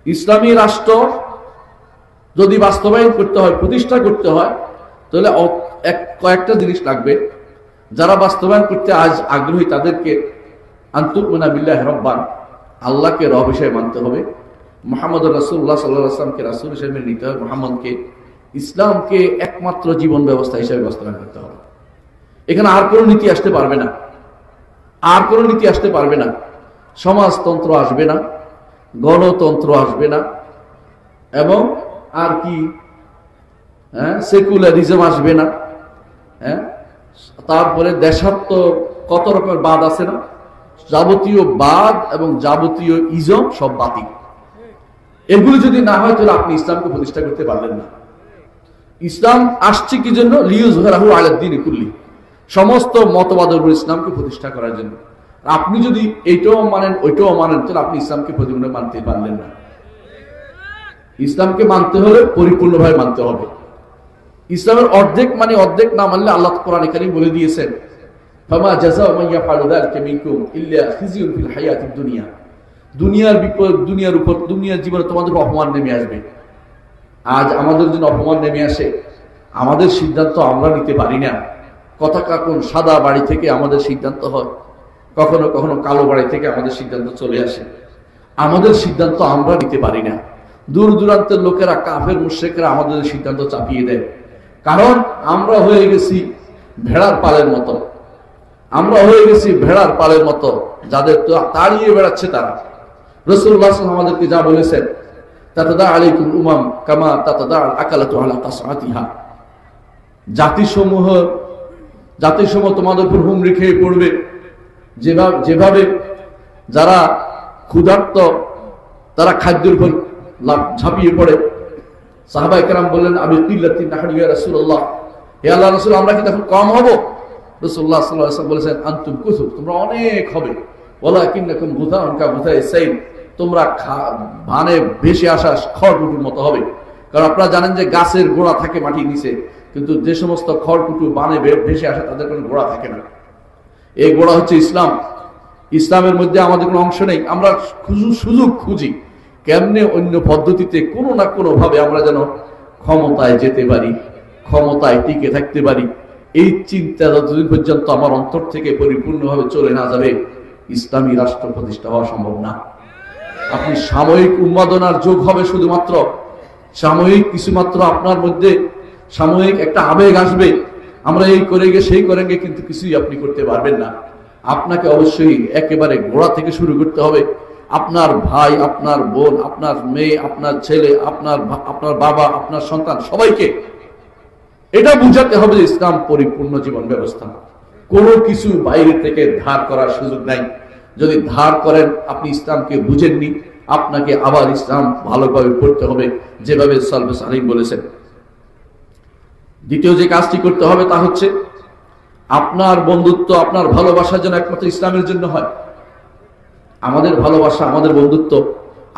ইসলামী রাষ্ট্র যদি বাস্তবায়ন করতে হয়, প্রতিষ্ঠা করতে হয়, তাহলে কয়েকটা জিনিস লাগবে। যারা বাস্তবায়ন করতে আজ আগ্রহী তাদেরকে আনতুমিনা বিল্লাহি রাব্বান, আল্লাহকে রব হিসেবে মানতে হবে, মুহাম্মদ রাসূলুল্লাহ সাল্লাল্লাহু আলাইহি ওয়াসাল্লামকে রাসূল হিসেবে নিতে হবে, মুহাম্মদকে, ইসলামকে একমাত্র জীবন ব্যবস্থা হিসেবে বাস্তবায়ন করতে হবে। এখানে আর কোনো নীতি আসতে পারবে না, আর কোনো নীতি আসতে পারবে না। সমাজতন্ত্র আসবে না, গণতন্ত্র আসবে না, এবং আর কি সেকুলারিজম আসবে না। তারপরে দেশাত্ম কত রকমের বাদ আছে না, যাবতীয় বাদ এবং যাবতীয় ইজম সব বাতিল। এগুলো যদি না হয় তাহলে আপনি ইসলামকে প্রতিষ্ঠা করতে পারলেন না। ইসলাম আসছে কি জন্য? লিইয়ুযহিরাহু আলাদ দীনি কুল্লি, সমস্ত মতবাদের উপর ইসলামকে প্রতিষ্ঠা করার জন্য। আপনি যদি এইটাও মানেন ওইটাও মানেন তাহলে আপনি ইসলামকে প্রতিদিন মানতে পারলেন না। ইসলামকে মানতে হলে পরিপূর্ণভাবে মানতে হবে। ইসলামের অর্ধেক মানে অর্ধেক না মানলে আল্লাহ কোরআনে কারীম বলে দিয়েছেন, ফামা জাযাউ মান ইয়াফআলু যালিকা মিনকুম ইল্লা খিজিয়ুন ফিল হায়াতিদ দুনিয়া, দুনিয়ার বিপদ, দুনিয়ার উপর, দুনিয়ার জীবনে তোমাদের অপমান নেমে আসবে। আজ আমাদের জন্য অপমান নেমে আসে, আমাদের সিদ্ধান্ত আমরা নিতে পারি না। কথা কখন সাদা বাড়ি থেকে আমাদের সিদ্ধান্ত হয়, কখনো কখনো কালো বাড়ি থেকে আমাদের সিদ্ধান্ত চলে আসে। আমাদের সিদ্ধান্ত আমরা নিতে পারি না। দূর দূরান্তের লোকেরা, কাফের মুশরিকরা আমাদের সিদ্ধান্ত চাপিয়ে দেয়, কারণ আমরা হয়ে গেছি ভেড়ার পালের মতো। আমরা হয়ে গেছি ভেড়ার পালের মতো, যাদের তো তাড়িয়ে বেড়াচ্ছে তারা। রাসূলুল্লাহ সাল্লাল্লাহু আলাইহি ওয়াসাল্লাম আমাদেরকে যা বলেছেন, তাতাদা আলাইকুম উমাম কামা তাতাদা আল আকালাতু আলা কাসআতিহা, জাতিসমূহ তোমাদের উপর হুমড়ি খেয়ে পড়বে, যেভাবে যারা ক্ষুধার্ত তারা খাদ্যের উপর ঝাঁপিয়ে পড়ে। সাহাবায়ে কেরাম বললেন, আবি কিল্লাতিন নাহনু ইয়া রাসূলুল্লাহ, হে আল্লাহর রাসূল আমরা কি তখন কম হব? রাসূলুল্লাহ সাল্লাল্লাহু আলাইহি ওয়াসাল্লাম বলেছেন, আনতুম কুসুর, তোমরা অনেক হবে, ওয়ালাকিন্নাকুম গুথাউন কা গুথাইস সাইল, তোমরা ভানে ভেসে আসা খড়কুটুর মতো হবে। কারণ আপনারা জানেন যে গাছের গোড়া থাকে মাটির নিচে, কিন্তু যে সমস্ত খড়কুটু বানে ভেসে আসে তাদের কোনো গোড়া থাকে না। এই গোড়া হচ্ছে ইসলাম। ইসলামের মধ্যে আমাদের কোনো অংশ নেই। আমরা সুযোগ খুঁজি কেমনে অন্য পদ্ধতিতে কোনো না কোনো ভাবে আমরা যেন ক্ষমতায় যেতে পারি, ক্ষমতায় টিকে থাকতে পারি। এই চিন্তা যতদিন পর্যন্ত আমার অন্তর থেকে পরিপূর্ণভাবে চলে না যাবে, ইসলামী রাষ্ট্র প্রতিষ্ঠা হওয়া সম্ভব না। আপনি সাময়িক উন্মাদনার যোগ হবে, শুধুমাত্র সাময়িক কিছুমাত্র আপনার মধ্যে সাময়িক একটা আবেগ আসবে, আমরা এই করে গে সেই করেন গে, কিন্তু কিছুই আপনি করতে পারবেন না। আপনাকে অবশ্যই একেবারে গোড়া থেকে শুরু করতে হবে। আপনার ভাই, আপনার বোন, আপনার মেয়ে, আপনার ছেলে, আপনার বাবা, আপনার সন্তান, সবাইকে এটা বুঝাতে হবে যে ইসলাম পরিপূর্ণ জীবন ব্যবস্থা। কোনো কিছু বাইরে থেকে ধার করার সুযোগ নাই। যদি ধার করেন আপনি ইসলামকে বুঝেননি, আপনাকে আবার ইসলাম ভালোভাবে পড়তে হবে, যেভাবে সালফে সালিহ বলেছেন। দ্বিতীয় যে কাজটি করতে হবে তা হচ্ছে আপনার বন্ধুত্ব, আপনার ভালোবাসা যেন একমাত্র ইসলামের জন্য হয়। আমাদের ভালোবাসা, আমাদের বন্ধুত্ব,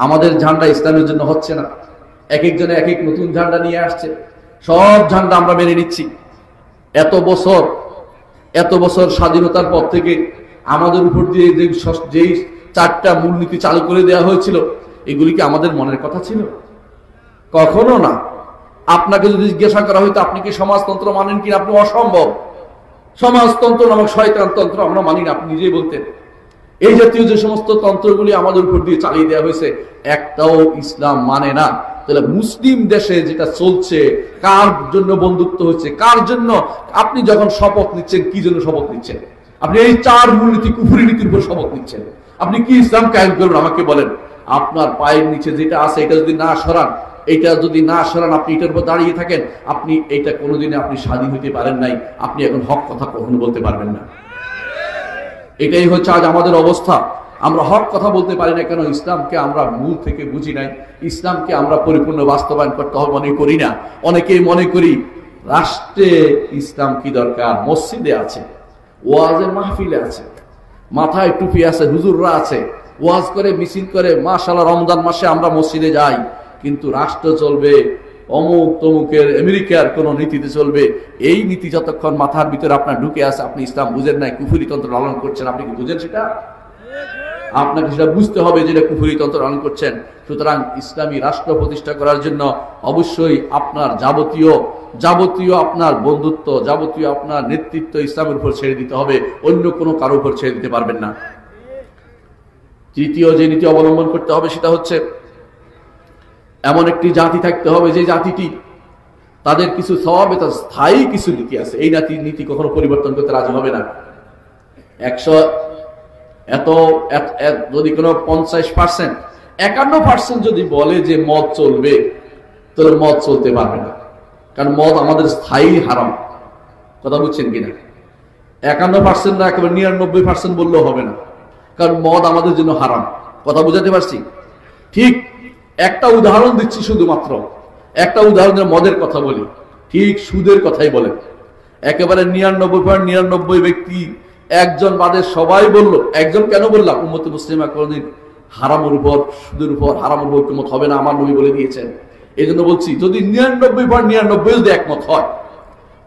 আমাদের ঝান্ডা ইসলামের জন্য হচ্ছে না। এক একজনে এক এক নতুন ঝান্ডা নিয়ে আসছে, সব ঝান্ডা আমরা মেনে নিচ্ছি। এত বছর স্বাধীনতার পর থেকে আমাদের উপর দিয়ে যেই চারটা মূলনীতি চালু করে দেওয়া হয়েছিল, এগুলি কি আমাদের মনের কথা ছিল? কখনো না। আপনাকে যদি জিজ্ঞাসা করা হইতো আপনি কি সমাজতন্ত্র মানেন কিনা, আপনি অসম্ভব, সমাজতন্ত্র নামক শয়তানতন্ত্র আমরা মানি না, আপনি নিজেই বলতেন। এই জাতীয় যে সমস্ত তন্ত্রগুলি আমাদের উপর দিয়ে চালিয়ে দেওয়া হয়েছে, একটাও ইসলাম মানে না। তাহলে মুসলিম দেশে যেটা চলছে, কার জন্য বন্ধুত্ব হচ্ছে, কার জন্য? আপনি যখন শপথ নিচ্ছেন, কি জন্য শপথ নিচ্ছেন? আপনি এই চার মূলনীতি, কুফরি নীতির উপর শপথ নিচ্ছেন। আপনি কি ইসলাম কায়েম করবেন আমাকে বলেন? আপনার পায়ের নিচে যেটা আছে এটা যদি না সরান, আপনি এটার উপর দাঁড়িয়ে থাকেন, আপনি এটা কোনোদিনে আপনি স্বাধীন হইতে পারেন নাই। আপনি এখন হক কথা কখনো বলতে পারবেন না। এটাই হচ্ছে আজ আমাদের অবস্থা। আমরা হক কথা বলতে পারি না কেন? ইসলামকে আমরা মূল থেকে বুঝি নাই। ইসলামকে আমরা পরিপূর্ণ বাস্তবায়ন করতে হবে মনে করি না। অনেকেই মনে করি রাষ্ট্রে ইসলাম কি দরকার? মসজিদে আছে, ওয়াজের মাহফিলে আছে, মাথায় টুপি আছে, হুজুররা আছে, ওয়াজ করে, মিছিল করে, মাশাআল্লাহ রমজান মাসে আমরা মসজিদে যাই, কিন্তু রাষ্ট্র চলবে অমুক তমুকের আমেরিকার কোন নীতিতে চলবে। এই নীতি যতক্ষণ মাথার ভিতরে আপনার ঢুকে আছে, আপনি ইসলাম বুঝেন নাই, কুফরি তন্ত্র লালন করছেন। আপনি কি বুঝেন সেটা? আপনাকে সেটা বুঝতে হবে যেটা কুফরি তন্ত্র পালন করছেন। সুতরাং ইসলামী রাষ্ট্র প্রতিষ্ঠা করার জন্য অবশ্যই আপনার যাবতীয় আপনার বন্ধুত্ব, যাবতীয় আপনার নেতৃত্ব ইসলামের উপর ছেড়ে দিতে হবে, অন্য কোনো কারোর উপর ছেড়ে দিতে পারবেন না। তৃতীয় যে নীতি অবলম্বন করতে হবে সেটা হচ্ছে এমন একটি জাতি থাকতে হবে যে জাতিটি তাদের কিছু স্বভাবে তার স্থায়ী কিছু নীতি আছে, এই নীতি কখনো পরিবর্তন করতে রাজি হবে না। 100 যদি কোনো 50%, 51% যদি বলে যে মদ চলবে, তাহলে মদ চলতে পারবে না, কারণ মদ আমাদের স্থায়ী হারাম। কথা বুঝছেন কিনা? 51% না, একেবারে 99% বললেও হবে না, কারণ মদ আমাদের জন্য হারাম। কথা বুঝাতে পারছি? ঠিক একটা উদাহরণ দিচ্ছি, শুধুমাত্র একটা উদাহরণের মদের কথা বলি, ঠিক সুদের কথাই বলেন। একেবারে 99.99 ব্যক্তি, একজন বাদে সবাই বলল। একজন কেন বললাম? উম্মতে মুসলিমা কোনদিন হারামের উপর, সুদের উপর, হারামের উপর ঐক্যমত হবে না, আমার নবী বলে দিয়েছেন। এই জন্য বলছি, যদি 99.99 যদি একমত হয়,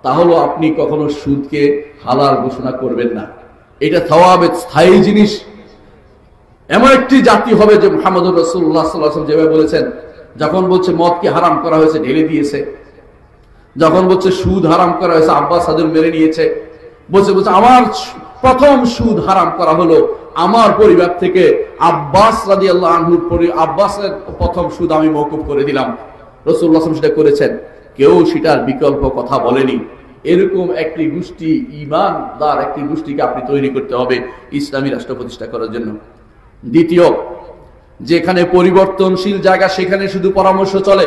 তাহলে আপনি কখনো সুদকে হালাল ঘোষণা করবেন না। এটা সওয়াবে স্থায়ী জিনিস। এমন একটি জাতি হবে যে মুহাম্মদুর রাসূলুল্লাহ সাল্লাল্লাহু আলাইহি ওয়াসাল্লাম যেভাবে বলেছেন, যখন বলছে মদকে হারাম করা হয়েছে ঢেলে দিয়েছে, যখন বলছে সুদ হারাম করা হয়েছে আব্বাস হাজুর মেরে নিয়েছে, বলছে আমার প্রথম সুদ হারাম করা হলো আমার পরিবার থেকে, আব্বাস রাদিয়াল্লাহু আনহুর আব্বাসের প্রথম সুদ আমি মওকুফ করে দিলাম। রাসূলুল্লাহ সাল্লাল্লাহু আলাইহি ওয়াসাল্লাম সেটা করেছেন, কেউ সেটার বিকল্প কথা বলেনি। এরকম একটি গোষ্ঠী, ঈমানদার একটি গোষ্ঠীকে আপনি তৈরি করতে হবে ইসলামী রাষ্ট্র প্রতিষ্ঠা করার জন্য। দ্বিতীয়, যেখানে পরিবর্তনশীল জায়গা সেখানে শুধু পরামর্শ চলে,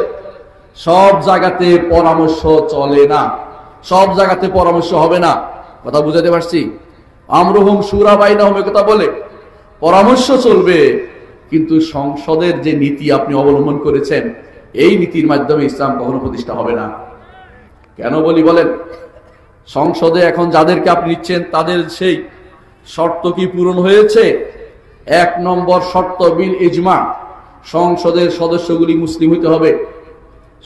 সব জায়গাতে পরামর্শ চলে না, সব জায়গাতে পরামর্শ হবে না। কথা বুঝাতে পারছি? আমরুহুম শুরা বাইনাহুম কথা বলে পরামর্শ চলবে, কিন্তু সংসদের যে নীতি আপনি অবলম্বন করেছেন, এই নীতির মাধ্যমে ইসলাম কখনো প্রতিষ্ঠা হবে না। কেন বলি বলেন? সংসদে এখন যাদেরকে আপনি নিচ্ছেন, তাদের সেই শর্ত কি পূরণ হয়েছে? 1 নম্বর শর্ত বিল ইজমা, সংসদের সদস্যগুলি মুসলিম হইতে হবে।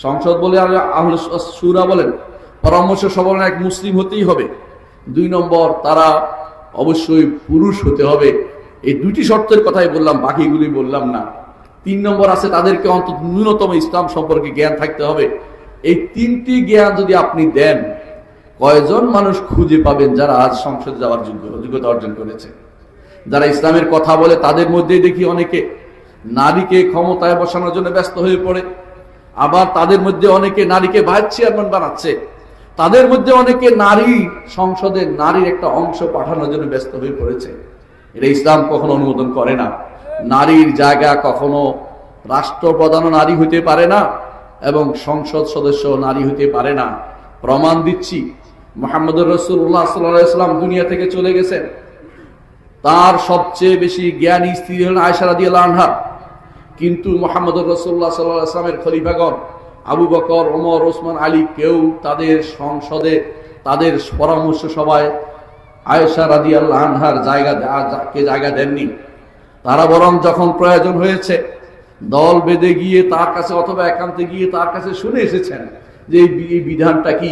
সংসদ বলে আর আহলে শুরা বলেন, পরামর্শ সবার এক মুসলিম হতেই হবে। 2 নম্বর, তারা অবশ্যই পুরুষ হতে হবে। এই 2টি শর্তের কথাই বললাম, বাকিগুলি বললাম না। 3 নম্বর আছে, তাদেরকে অন্তত ন্যূনতম ইসলাম সম্পর্কে জ্ঞান থাকতে হবে। এই 3টি জ্ঞান যদি আপনি দেন, কয়জন মানুষ খুঁজে পাবেন যারা আজ সংসদে যাওয়ার যোগ্যতা অর্জন করেছে? যারা ইসলামের কথা বলে তাদের মধ্যেই দেখি অনেকে নারীকে ক্ষমতায় বসানোর জন্য ব্যস্ত হয়ে পড়ে, আবার তাদের মধ্যে অনেকে নারীকে ভাইস চেয়ারম্যান বানাচ্ছে, তাদের মধ্যে অনেকে নারী সংসদে নারীর একটা অংশ পাঠানোর জন্য ব্যস্ত হয়ে পড়েছে। এটা ইসলাম কখনো অনুমোদন করে না। নারীর জায়গা কখনো রাষ্ট্রপ্রধানও নারী হইতে পারে না, এবং সংসদ সদস্য নারী হইতে পারে না। প্রমাণ দিচ্ছি, মুহাম্মদুর রাসূলুল্লাহ সাল্লাল্লাহু আলাইহি ওয়াসাল্লাম দুনিয়া থেকে চলে গেছেন, তার সবচেয়ে বেশি জ্ঞানী স্ত্রী হলেন আয়েশা রাদিয়াল্লাহু আনহা, কিন্তু মুহাম্মদুর রাসূলুল্লাহ সাল্লাল্লাহু আলাইহি ওয়াসাল্লামের খলিফাগণ আবু বকর, ওমর, ওসমান, আলী কেউ তাদের সংসদে তাদের পরামর্শ সভায় আয়েশা রাদিয়াল্লাহু আনহার জায়গা দেননি। তারা বরং যখন প্রয়োজন হয়েছে দল বেঁধে গিয়ে তার কাছে অথবা একান্তে গিয়ে তার কাছে শুনে এসেছেন যে এই বিধানটা কি,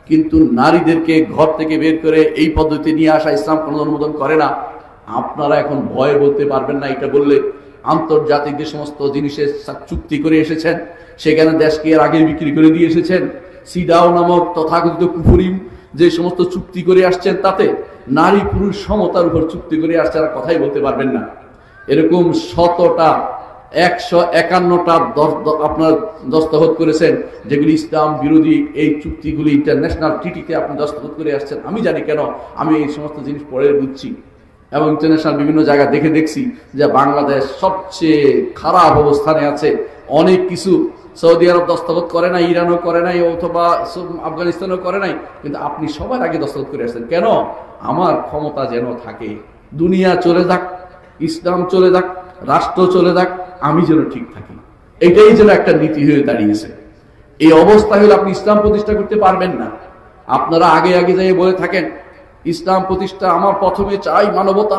কিন্তু নারীদেরকে ঘর থেকে বের করে এই পদ্ধতি নিয়ে আসা ইসলাম কোনো অনুমোদন করে না। আপনারা এখন ভয়ে বলতে পারবেন না, এটা বললে আন্তর্জাতিক যে সমস্ত জিনিসের চুক্তি করে এসেছেন, সেখানে দেশকে এর আগে বিক্রি করে দিয়ে এসেছেন। সিডাও নামক তথাকথিত কুফরি যে সমস্ত চুক্তি করে আসছেন, তাতে নারী পুরুষ সমতার উপর চুক্তি করে আসছে, আর কথাই বলতে পারবেন না। এরকম 100টা 151টা আপনার দস্তখত করেছেন, যেগুলি ইসলাম বিরোধী। এই চুক্তিগুলি ইন্টারন্যাশনাল ট্রিটিতে আপনি দস্তখত করে আসছেন। আমি জানি কেন, আমি এই সমস্ত জিনিস পড়ে বুঝছি, এবং ইন্টারন্যাশনাল বিভিন্ন জায়গা দেখেছি যে বাংলাদেশ সবচেয়ে খারাপ অবস্থানে আছে। অনেক কিছু সৌদি আরব দস্তখত করে নাই, ইরানও করে নাই, অথবা আফগানিস্তানও করে নাই, কিন্তু আপনি সবার আগে দস্তখত করে আসছেন। কেন? আমার ক্ষমতা যেন থাকে, দুনিয়া চলে যাক, ইসলাম চলে যাক, রাষ্ট্র চলে যাক, আমি যেন ঠিক থাকি। এটাই যেন একটা নীতি হয়ে দাঁড়িয়েছে। এই অবস্থা হলে আপনি ইসলাম প্রতিষ্ঠা করতে পারবেন না। আপনারা আগে যাই বলে থাকেন ইসলাম প্রতিষ্ঠা, আমার প্রথমে চাই মানবতা,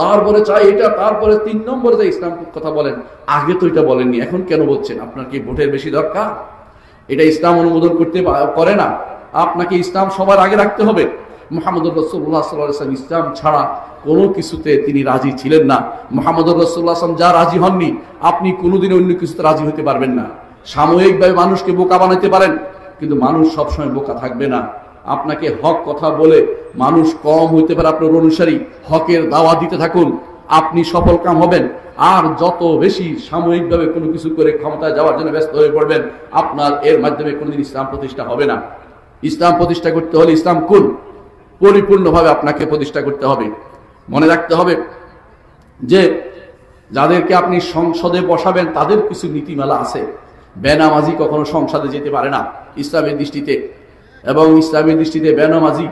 তারপরে চাই এটা, তারপরে 3 নম্বরে যে ইসলাম কথা বলেন। আগে তো এটা বলেননি, এখন কেন বলছেন? আপনার কি ভোটের বেশি দরকার? এটা ইসলাম অনুমোদন করে না। আপনাকে ইসলাম সবার আগে রাখতে হবে। মুহাম্মদুর রাসূলুল্লাহ সাল্লাল্লাহু আলাইহি ওয়াসাল্লাম ইসলাম ছাড়া কোনো কিছুতে তিনি রাজি ছিলেন না। মুহাম্মদুর রাসূলুল্লাহ সাল্লাল্লাহু আলাইহি ওয়াসাল্লাম যা রাজি হননি, আপনি কোনোদিনও অন্য কিছুতে রাজি হতে পারবেন না। সাময়িকভাবে মানুষকে বোকা বানাতে পারেন, কিন্তু মানুষ সবসময় বোকা থাকবে না। আপনাকে হক কথা বলে মানুষ কম হইতে পারে, আপনার অনুসারী হকের দাওয়াত দিতে থাকুন, আপনি সফল কাম হবেন। আর যত বেশি সাময়িকভাবে কোনো কিছু করে ক্ষমতায় যাওয়ার জন্য ব্যস্ত হয়ে পড়বেন, আপনার এর মাধ্যমে কোনোদিন ইসলাম প্রতিষ্ঠা হবে না। ইসলাম প্রতিষ্ঠা করতে হলে ইসলাম কুল পরিপূর্ণভাবে আপনাকে প্রতিষ্ঠা করতে হবে। মনে রাখতে হবে যে যাদেরকে আপনি সংসদে বসাবেন তাদের কিছু নীতিমালা আছে। বেনামাজি কখনো সংসদে যেতে পারে না ইসলামের দৃষ্টিতে, এবং ইসলামের দৃষ্টিতে বেনামাজি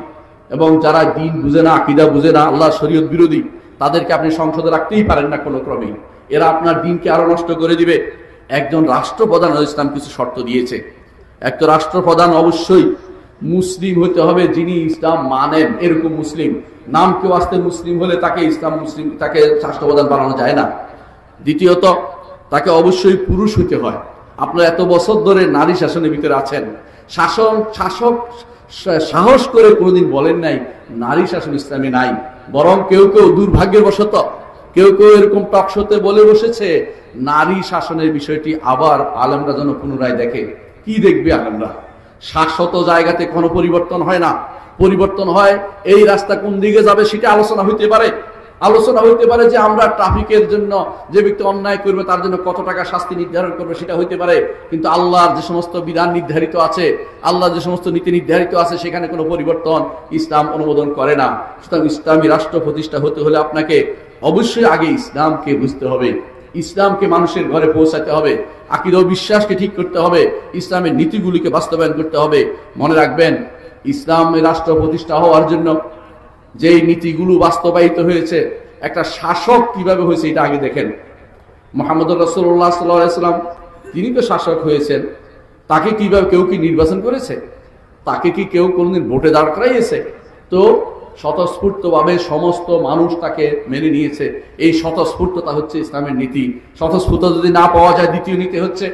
এবং যারা দ্বীন বুঝে না, আকীদা বুঝে না, আল্লাহ শরীয়ত বিরোধী, তাদেরকে আপনি সংসদে রাখতেই পারেন না কোনো ক্রমেই। এরা আপনার দ্বীনকে আরো নষ্ট করে দিবে। একজন রাষ্ট্রপ্রধান ইসলাম কিছু শর্ত দিয়েছে। একটা রাষ্ট্রপ্রধান অবশ্যই মুসলিম হতে হবে, যিনি ইসলাম মানেন এরকম মুসলিম। নাম কেউ আসতে মুসলিম হলে তাকে ইসলাম মুসলিম, তাকে রাষ্ট্রপ্রধান বানানো যায় না। দ্বিতীয়ত, তাকে অবশ্যই পুরুষ হতে হয়। আপনারা এত বছর ধরে নারী শাসনের ভিতরে আছেন, শাসক সাহস করে কোনোদিন বলেন নাই নারী শাসন ইসলামে নাই। বরং কেউ কেউ দুর্ভাগ্যের বশত কেউ কেউ এরকম টকশোতে বলে বসেছে নারী শাসনের বিষয়টি আবার আলেমরা যেন পুনরায় দেখে। কি দেখবে আলেমরা? শাশ্বত জায়গাতে কোনো পরিবর্তন হয় না। পরিবর্তন হয় এই রাস্তা কোন দিকে যাবে সেটা আলোচনা হইতে পারে। আলোচনা হইতে পারে যে আমরা ট্রাফিকের জন্য যে ব্যক্তি অন্যায় করবে তার জন্য কত টাকা শাস্তি নির্ধারণ করবে, সেটা হইতে পারে। কিন্তু আল্লাহর যে সমস্ত বিধান নির্ধারিত আছে, আল্লাহর যে সমস্ত নীতি নির্ধারিত আছে, সেখানে কোনো পরিবর্তন ইসলাম অনুমোদন করে না। সুতরাং ইসলামী রাষ্ট্র প্রতিষ্ঠা হতে হলে আপনাকে অবশ্যই আগে ইসলামকে বুঝতে হবে, ইসলামকে মানুষের ঘরে পৌঁছাতে হবে, আকীদা ও বিশ্বাসকে ঠিক করতে হবে, ইসলামের নীতিগুলিকে বাস্তবায়ন করতে হবে। মনে রাখবেন, ইসলামের রাষ্ট্র প্রতিষ্ঠা হওয়ার জন্য যেই নীতিগুলো বাস্তবায়িত হয়েছে, একটা শাসক কিভাবে হয়েছে এটা আগে দেখেন। মুহাম্মদুর রাসূলুল্লাহ সাল্লাল্লাহু আলাইহি ওয়াসাল্লাম তিনি তো শাসক হয়েছেন, তাকে কিভাবে কেউ কি নির্বাচন করেছে? তাকে কি কেউ কোনদিন ভোটে দাঁড় করাইয়েছে? তো স্বতঃস্ফূর্তভাবে সমস্ত মানুষ তাকে মেনে নিয়েছে। এই স্বতঃস্ফূর্ততা হচ্ছে ইসলামের নীতি। স্বতঃস্ফূর্ত যদি না পাওয়া যায়, দ্বিতীয় নীতি হচ্ছে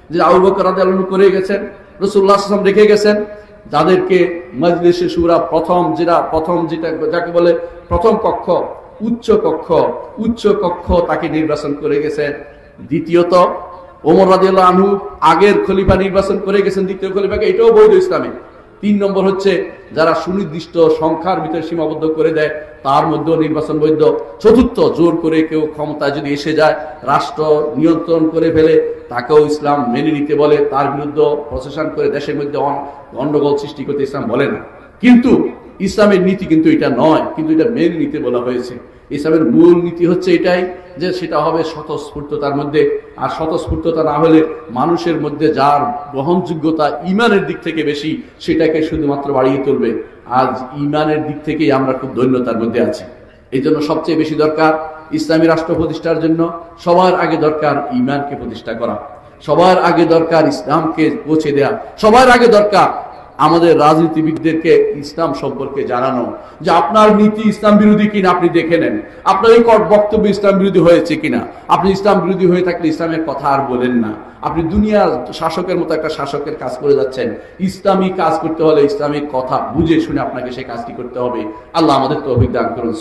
যে আবু বকর রাদিয়াল্লাহু আনহু করে গেছেন, রাসূলুল্লাহ সাল্লাল্লাহু আলাইহি ওয়াসাল্লাম রেখে গেছেন, যাদেরকে মজলিসে শুরা যেটা যাকে বলে প্রথম কক্ষ, উচ্চ কক্ষ তাকে নির্বাচন করে গেছেন। দ্বিতীয়ত, ওমর রাদিয়াল্লাহু আনহু আগের খলিফা নির্বাচন করে গেছেন দ্বিতীয় খলিফাকে, এটাও বৈধ ইসলামে। 3 নম্বর হচ্ছে যারা সুনির্দিষ্ট সংখ্যার ভিতরে সীমাবদ্ধ করে দেয় তার মধ্যেও নির্বাচন বৈধ। চতুর্থ, জোর করে কেউ ক্ষমতায় যদি এসে যায়, রাষ্ট্র নিয়ন্ত্রণ করে ফেলে, তাকেও ইসলাম মেনে নিতে বলে, তার বিরুদ্ধে প্রশাসন করে দেশের মধ্যে গন্ডগোল সৃষ্টি করতে ইসলাম বলে না। কিন্তু ইসলামের নীতি কিন্তু এটা নয়, কিন্তু এটা মেনে নিতে বলা হয়েছে। ইসলামের মূল নীতি হচ্ছে এটাই যে সেটা হবে স্বতঃস্ফূর্ততার মধ্যে। আর স্বতঃস্ফূর্ততা না হলে মানুষের মধ্যে যার গ্রহণযোগ্যতা ইমানের দিক থেকে বেশি, সেটাকে শুধুমাত্র বাড়িয়ে তুলবে। আজ ইমানের দিক থেকেই আমরা খুব দৈন্যতার মধ্যে আছি। এই জন্য সবচেয়ে বেশি দরকার ইসলামী রাষ্ট্র প্রতিষ্ঠার জন্য সবার আগে দরকার ইমানকে প্রতিষ্ঠা করা, সবার আগে দরকার ইসলামকে পৌঁছে দেয়া, সবার আগে দরকার আমাদের রাজনীতিবিদদেরকে ইসলাম সম্পর্কে জানানো যে আপনার নীতি ইসলাম বিরোধী কিনা আপনি দেখে নেন, আপনার এই বক্তব্য ইসলাম বিরোধী হয়েছে কিনা। আপনি ইসলাম বিরোধী হয়ে থাকলে ইসলামের কথা আর বলেন না। আপনি দুনিয়ার শাসকের মতো একটা শাসকের কাজ করে যাচ্ছেন। ইসলামী কাজ করতে হলে ইসলামিক কথা বুঝে শুনে আপনাকে সেই কাজটি করতে হবে। আল্লাহ আমাদের তৌফিক দান করুন।